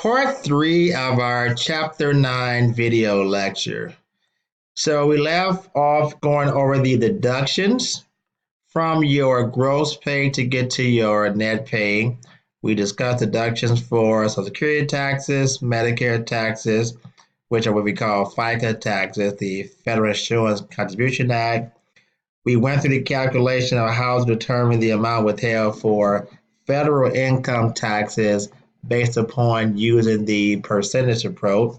part 3 of our chapter 9 video lecture. So we left off going over the deductions from your gross pay to get to your net pay. We discussed deductions for Social Security taxes, Medicare taxes, which are what we call FICA taxes, the Federal Insurance Contribution Act. We went through the calculation of how to determine the amount withheld for federal income taxes based upon using the percentage approach.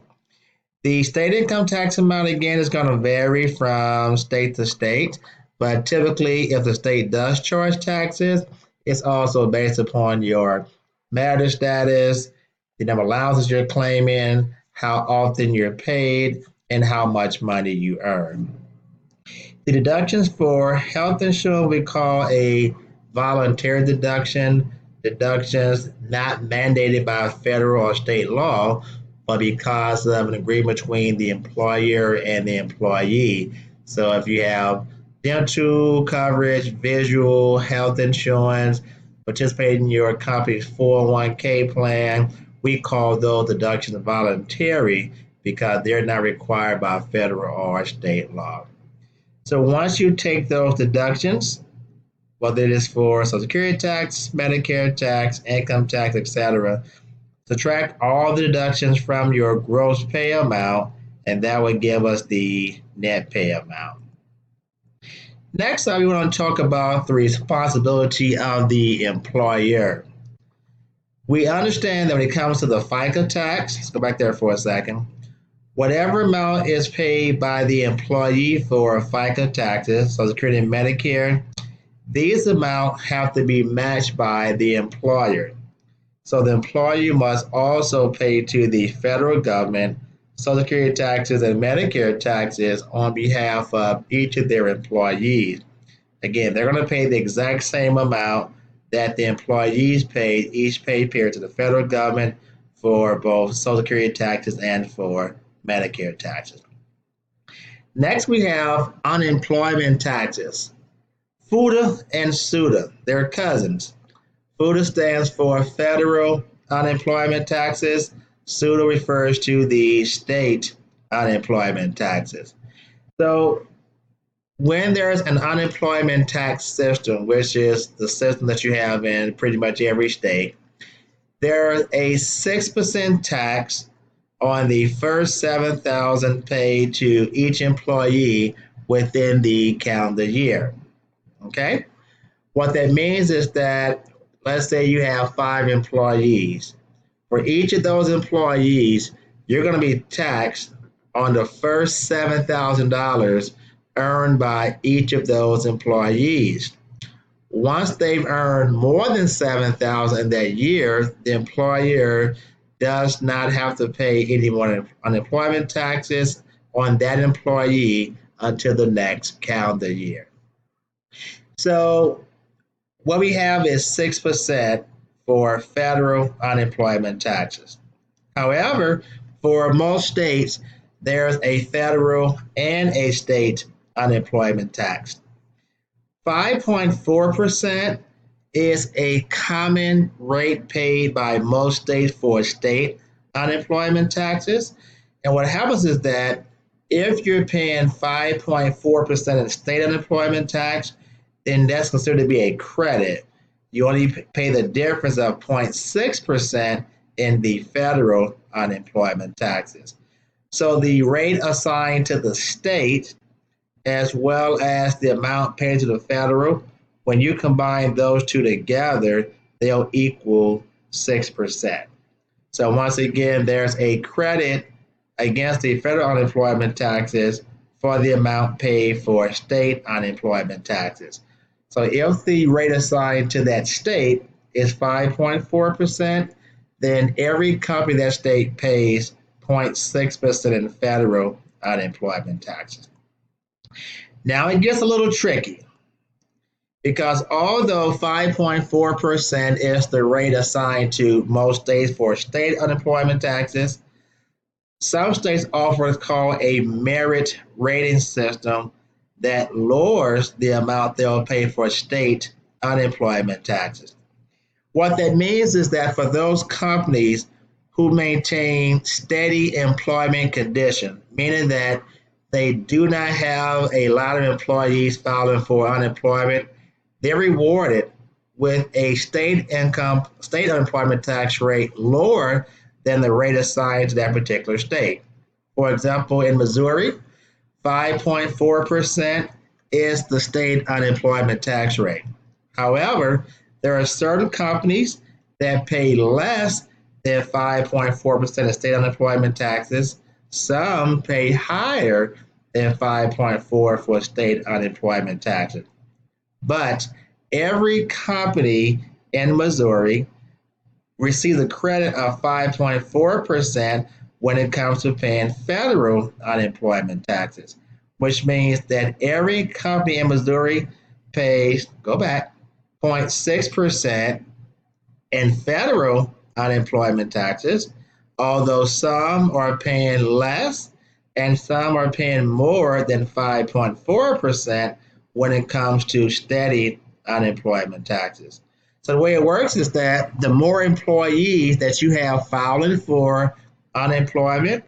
The state income tax amount, again, is going to vary from state to state, but typically, if the state does charge taxes, it's also based upon your marital status, the number of allowances you're claiming, how often you're paid, and how much money you earn. The deductions for health insurance we call a voluntary deduction, deductions not mandated by federal or state law, but because of an agreement between the employer and the employee. So if you have dental coverage, visual, health insurance, participate in your company's 401k plan, we call those deductions voluntary because they're not required by federal or state law. So once you take those deductions, whether it is for Social Security tax, Medicare tax, income tax, etc., subtract all the deductions from your gross pay amount, and that would give us the net pay amount. Next up, we want to talk about the responsibility of the employer. We understand that when it comes to the FICA tax, let's go back there for a second. Whatever amount is paid by the employee for FICA taxes, Social Security and Medicare, these amounts have to be matched by the employer. So the employer must also pay to the federal government Social Security taxes and Medicare taxes on behalf of each of their employees. Again, they're going to pay the exact same amount that the employees paid each pay period to the federal government for both Social Security taxes and for Medicare taxes. Next, we have unemployment taxes. FUTA and SUTA, they're cousins. FUTA stands for Federal Unemployment Taxes. SUTA refers to the state unemployment taxes. So when there's an unemployment tax system, which is the system that you have in pretty much every state, there's a 6% tax on the first $7,000 paid to each employee within the calendar year. Okay? What that means is that, let's say you have 5 employees. For each of those employees, you're going to be taxed on the first $7,000 earned by each of those employees. Once they've earned more than $7,000 in that year, the employer does not have to pay any more unemployment taxes on that employee until the next calendar year. So what we have is 6% for federal unemployment taxes. However, for most states, there's a federal and a state unemployment tax. 5.4% is a common rate paid by most states for state unemployment taxes. And what happens is that if you're paying 5.4% in state unemployment tax, then that's considered to be a credit. You only pay the difference of 0.6% in the federal unemployment taxes. So the rate assigned to the state, as well as the amount paid to the federal, when you combine those two together, they'll equal 6%. So once again, there's a credit against the federal unemployment taxes for the amount paid for state unemployment taxes. So if the rate assigned to that state is 5.4%, then every company in that state pays 0.6% in federal unemployment taxes. Now it gets a little tricky because although 5.4% is the rate assigned to most states for state unemployment taxes, some states offer what's called a merit rating system that lowers the amount they'll pay for state unemployment taxes. What that means is that for those companies who maintain steady employment conditions, meaning that they do not have a lot of employees filing for unemployment. They're rewarded with a state unemployment tax rate lower than the rate assigned to that particular state. For example, in Missouri, 5.4% is the state unemployment tax rate. However, there are certain companies that pay less than 5.4% of state unemployment taxes. Some pay higher than 5.4 for state unemployment taxes. But every company in Missouri receives a credit of 5.4% when it comes to paying federal unemployment taxes, which means that every company in Missouri pays, go back, 0.6% in federal unemployment taxes, although some are paying less and some are paying more than 5.4% when it comes to steady unemployment taxes. So the way it works is that the more employees that you have filing for unemployment,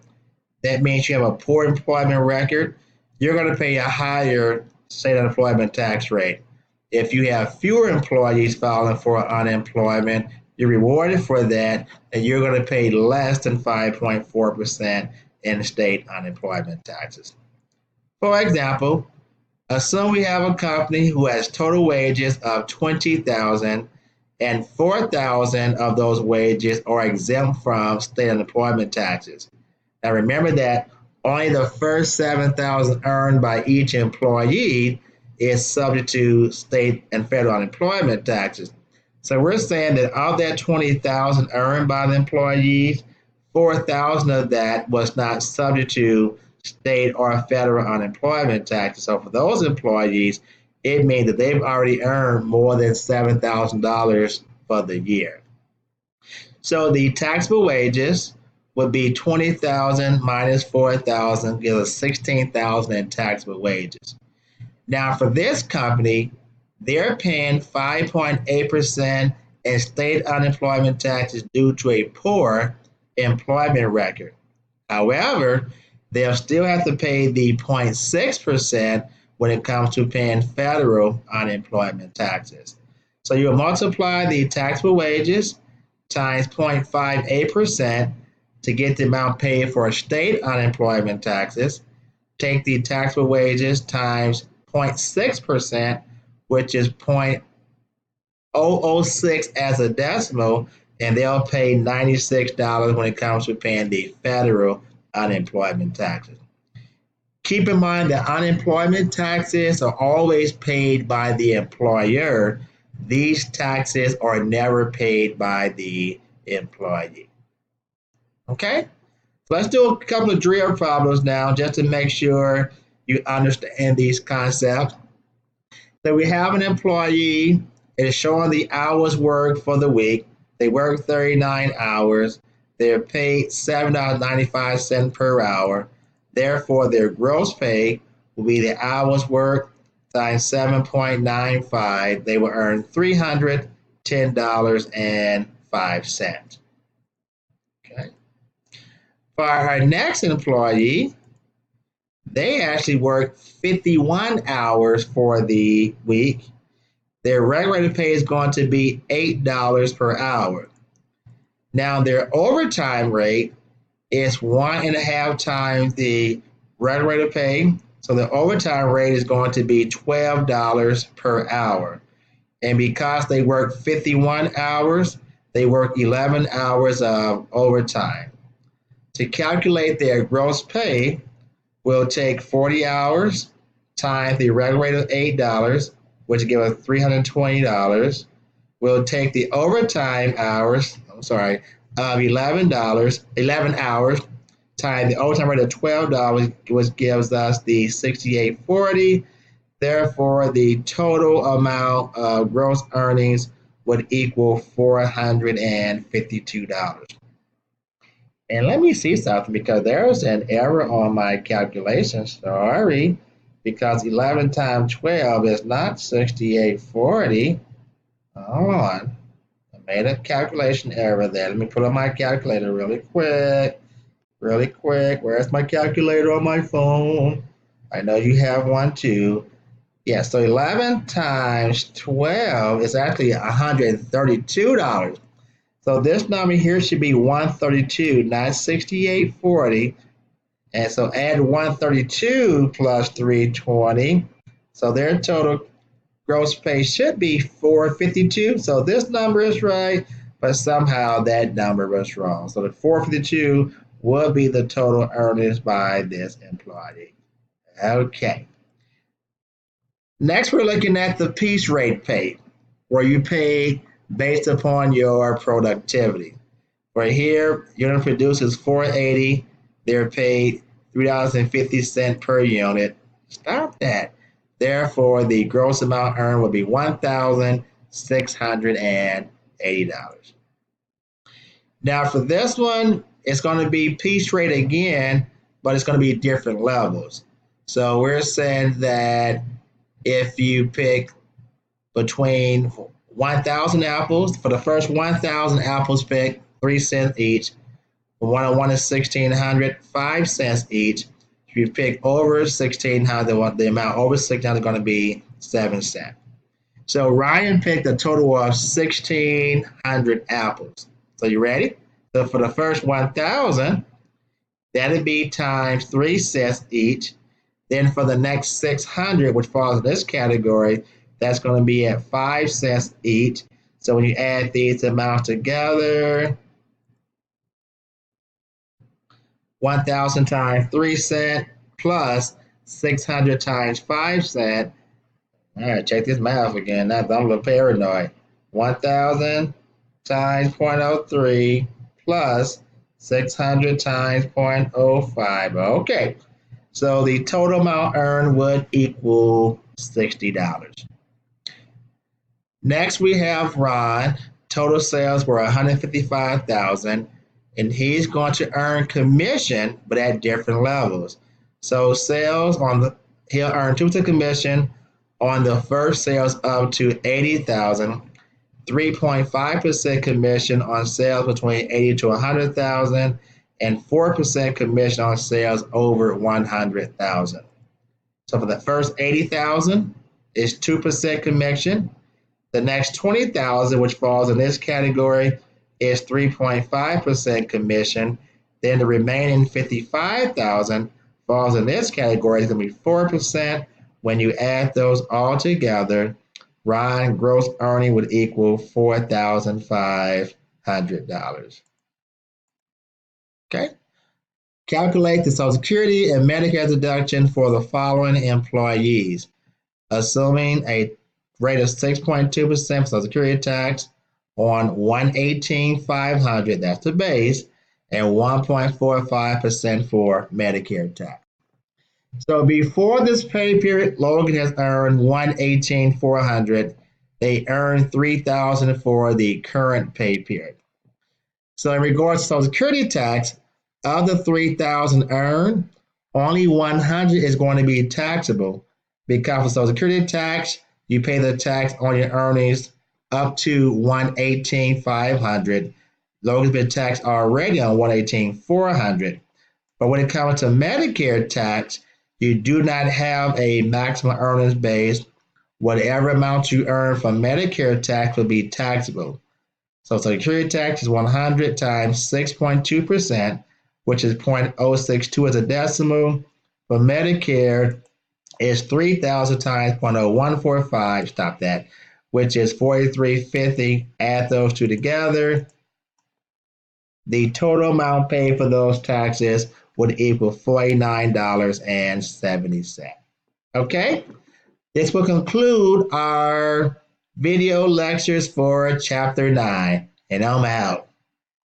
that means you have a poor employment record, you're going to pay a higher state unemployment tax rate. If you have fewer employees filing for unemployment, you're rewarded for that, and you're going to pay less than 5.4% in state unemployment taxes. For example, assume we have a company who has total wages of 20,000 and 4,000 of those wages are exempt from state unemployment taxes. Now remember that only the first 7,000 earned by each employee is subject to state and federal unemployment taxes. So we're saying that of that 20,000 earned by the employees, 4,000 of that was not subject to state or federal unemployment taxes. So for those employees, it means that they've already earned more than $7,000 for the year. So the taxable wages would be 20,000 minus 4,000 gives us 16,000 in taxable wages. Now for this company, they're paying 5.8% in state unemployment taxes due to a poor employment record. However, they'll still have to pay the 0.6% when it comes to paying federal unemployment taxes. So you'll multiply the taxable wages times 0.58% to get the amount paid for state unemployment taxes. Take the taxable wages times 0.6%, which is 0.006 as a decimal, and they'll pay $96 when it comes to paying the federal unemployment taxes. Keep in mind that unemployment taxes are always paid by the employer. These taxes are never paid by the employee. Okay? So let's do a couple of drill problems now just to make sure you understand these concepts. So we have an employee. It is showing the hours worked for the week. They work 39 hours. They're paid $7.95 per hour. Therefore, their gross pay will be the hours worked times 7.95. They will earn $310.05. Okay. For our next employee, they actually work 51 hours for the week. Their regular pay is going to be $8 per hour. Now, their overtime rate is 1.5 times the regular pay. So the overtime rate is going to be $12 per hour. And because they work 51 hours, they work 11 hours of overtime. To calculate their gross pay, we'll take 40 hours times the regular rate of $8, which gives us $320. We'll take the overtime hours, of $11, 11 hours times the overtime rate of $12, which gives us the $68.40. Therefore, the total amount of gross earnings would equal $452. And let me see something because there's an error on my calculation. Sorry, because 11 times 12 is not 68.40. Hold on. Made a calculation error there. Let me put on my calculator really quick. Really quick. Where's my calculator on my phone? I know you have one too. Yeah, so 11 times 12 is actually $132. So this number here should be 132, not 68.40. And so add 132 plus 320. So their total gross pay should be 452. So this number is right, but somehow that number was wrong. So the 452 will be the total earnings by this employee. Okay. Next, we're looking at the piece rate pay, where you pay based upon your productivity. Right here, unit produced is 480. They're paid $3.50 per unit. Stop that. Therefore, the gross amount earned will be $1,680. Now, for this one, it's going to be piece rate again, but it's going to be different levels. So we're saying that if you pick between 1,000 apples, for the first 1,000 apples pick 3 cents each. From 101 to 1,600, 5 cents each. If you pick over 1,600, the amount over 1,600 is going to be 7 cents. So Ryan picked a total of 1,600 apples. So you ready? So for the first 1,000, that'd be times 3 cents each. Then for the next 600, which falls in this category, that's going to be at 5 cents each. So when you add these amounts together, 1,000 times 3 cents plus 600 times 5 cents. All right, check this math again. I'm a little paranoid. 1,000 times 0.03 plus 600 times 0.05. Okay. So the total amount earned would equal $60. Next, we have Ron. Total sales were $155,000, and he's going to earn commission, but at different levels. So he'll earn 2% commission on the first sales up to $80,000, 3.5% commission on sales between $80,000 to $100,000, and 4% commission on sales over $100,000. So for the first $80,000 is 2% commission. The next $20,000, which falls in this category, is 3.5% commission. Then the remaining $55,000 falls in this category. It's going to be 4%. When you add those all together, Ryan gross earning would equal $4,500. Okay. Calculate the Social Security and Medicare deduction for the following employees, assuming a rate of 6.2% for Social Security tax on $118,500, that's the base, and 1.45% for Medicare tax. So before this pay period, Logan has earned $118,400. They earned $3,000 for the current pay period. So in regards to Social Security tax, of the $3,000 earned, only $100 is going to be taxable, because for Social Security tax, you pay the tax on your earnings up to $118,500. Logan's been taxed already on $118,400. But when it comes to Medicare tax, you do not have a maximum earnings base. Whatever amount you earn from Medicare tax will be taxable. So Social Security tax is 100 times 6.2%, which is 0.062 as a decimal. For Medicare, it's 3,000 times 0.0145, stop that, which is 43.50. Add those two together. The total amount paid for those taxes would equal $49.70. Okay? This will conclude our video lectures for Chapter 9, and I'm out.